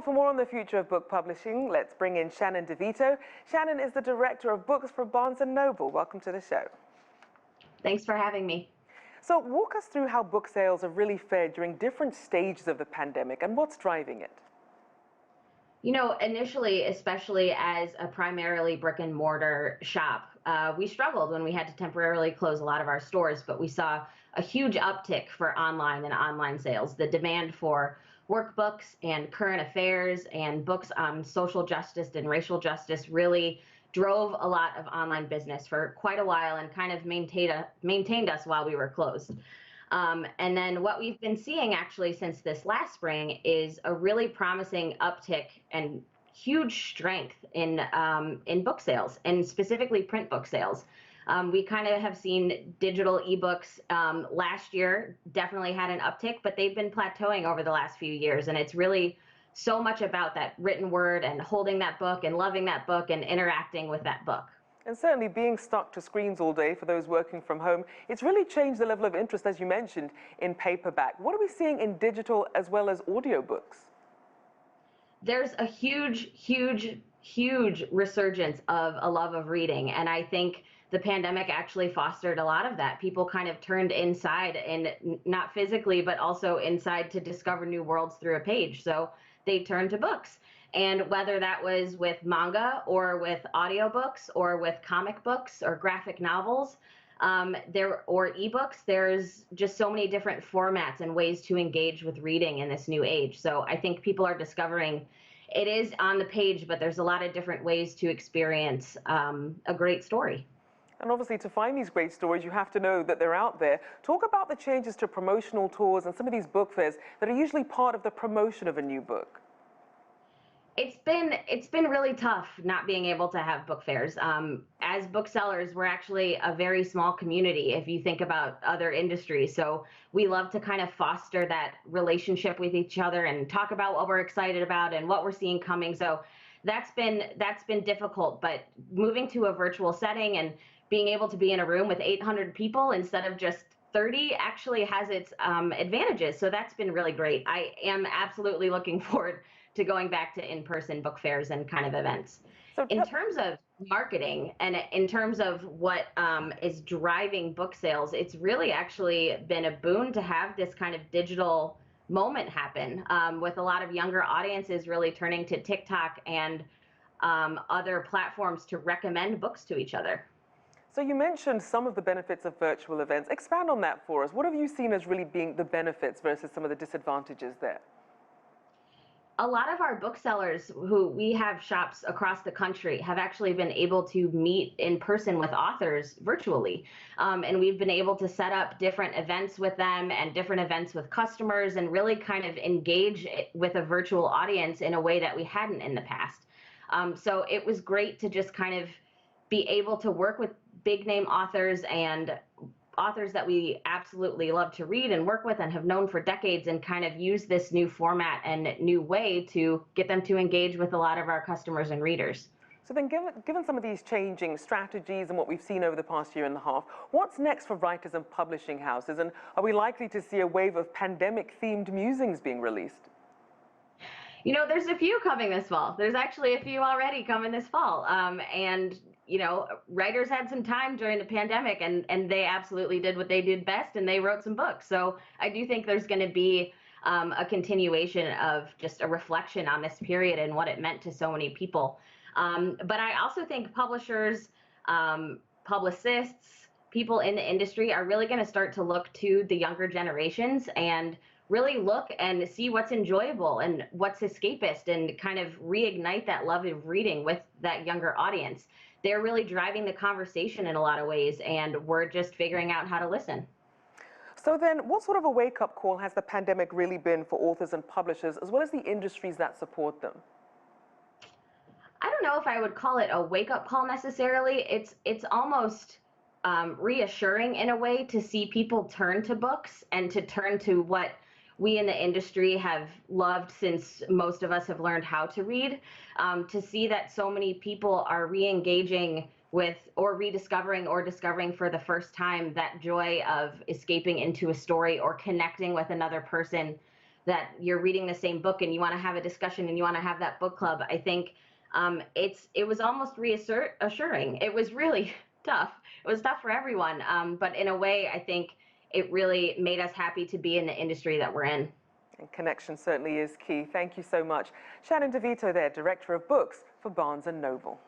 Well, for more on the future of book publishing, let's bring in Shannon DeVito. Shannon is the director of books for Barnes & Noble. Welcome to the show. Thanks for having me. So walk us through how book sales have really fared during different stages of the pandemic and what's driving it. You know, initially, especially as a primarily brick and mortar shop, we struggled when we had to temporarily close a lot of our stores, but we saw a huge uptick for online and online sales. The demand for workbooks and current affairs and books on social justice and racial justice really drove a lot of online business for quite a while and kind of maintained us while we were closed. And then what we've been seeing actually since this last spring is a really promising uptick and huge strength in book sales, and specifically print book sales. We kind of have seen digital ebooks last year definitely had an uptick, but they've been plateauing over the last few years. And it's really so much about that written word and holding that book and loving that book and interacting with that book. And certainly being stuck to screens all day for those working from home, it's really changed the level of interest, as you mentioned, in paperback. What are we seeing in digital as well as audiobooks? There's a huge resurgence of a love of reading. And I think the pandemic actually fostered a lot of that. People kind of turned inside, and not physically, but also inside to discover new worlds through a page. So they turned to books. And whether that was with manga or with audiobooks or with comic books or graphic novels, or ebooks, there's just so many different formats and ways to engage with reading in this new age. So I think people are discovering it is on the page, but there's a lot of different ways to experience a great story. And obviously, to find these great stories, you have to know that they're out there. Talk about the changes to promotional tours and some of these book fairs that are usually part of the promotion of a new book. It's been really tough not being able to have book fairs. As booksellers, we're actually a very small community if you think about other industries. So we love to kind of foster that relationship with each other and talk about what we're excited about and what we're seeing coming. So that's been difficult, but moving to a virtual setting and being able to be in a room with 800 people instead of just 30 actually has its advantages. So that's been really great. I am absolutely looking forward to going back to in-person book fairs and kind of events. So in terms of marketing and in terms of what is driving book sales, it's really actually been a boon to have this kind of digital moment happen with a lot of younger audiences really turning to TikTok and other platforms to recommend books to each other. So you mentioned some of the benefits of virtual events. Expand on that for us. What have you seen as really being the benefits versus some of the disadvantages there? A lot of our booksellers who we have shops across the country have actually been able to meet in person with authors virtually. And we've been able to set up different events with them and different events with customers and really kind of engage with a virtual audience in a way that we hadn't in the past. So it was great to just kind of be able to work with big name authors and authors that we absolutely love to read and work with and have known for decades, and kind of use this new format and new way to get them to engage with a lot of our customers and readers. So then given some of these changing strategies and what we've seen over the past year and a half, what's next for writers and publishing houses? And are we likely to see a wave of pandemic-themed musings being released? You know, there's a few coming this fall. There's actually a few already coming this fall. And you know, writers had some time during the pandemic and they absolutely did what they did best, and they wrote some books. So I do think there's going to be a continuation of just a reflection on this period and what it meant to so many people. But I also think publishers, publicists, people in the industry are really going to start to look to the younger generations and really look and see what's enjoyable and what's escapist and kind of reignite that love of reading with that younger audience. They're really driving the conversation in a lot of ways, and we're just figuring out how to listen. So then, what sort of a wake-up call has the pandemic really been for authors and publishers, as well as the industries that support them? I don't know if I would call it a wake-up call necessarily. It's almost reassuring in a way to see people turn to books and to turn to what we in the industry have loved since most of us have learned how to read, to see that so many people are re-engaging with or rediscovering or discovering for the first time that joy of escaping into a story or connecting with another person that you're reading the same book and you want to have a discussion and you want to have that book club. I think it was almost reassuring. It was really tough. It was tough for everyone, but in a way, I think it really made us happy to be in the industry that we're in. And connection certainly is key. Thank you so much. Shannon DeVito there, Director of Books for Barnes & Noble.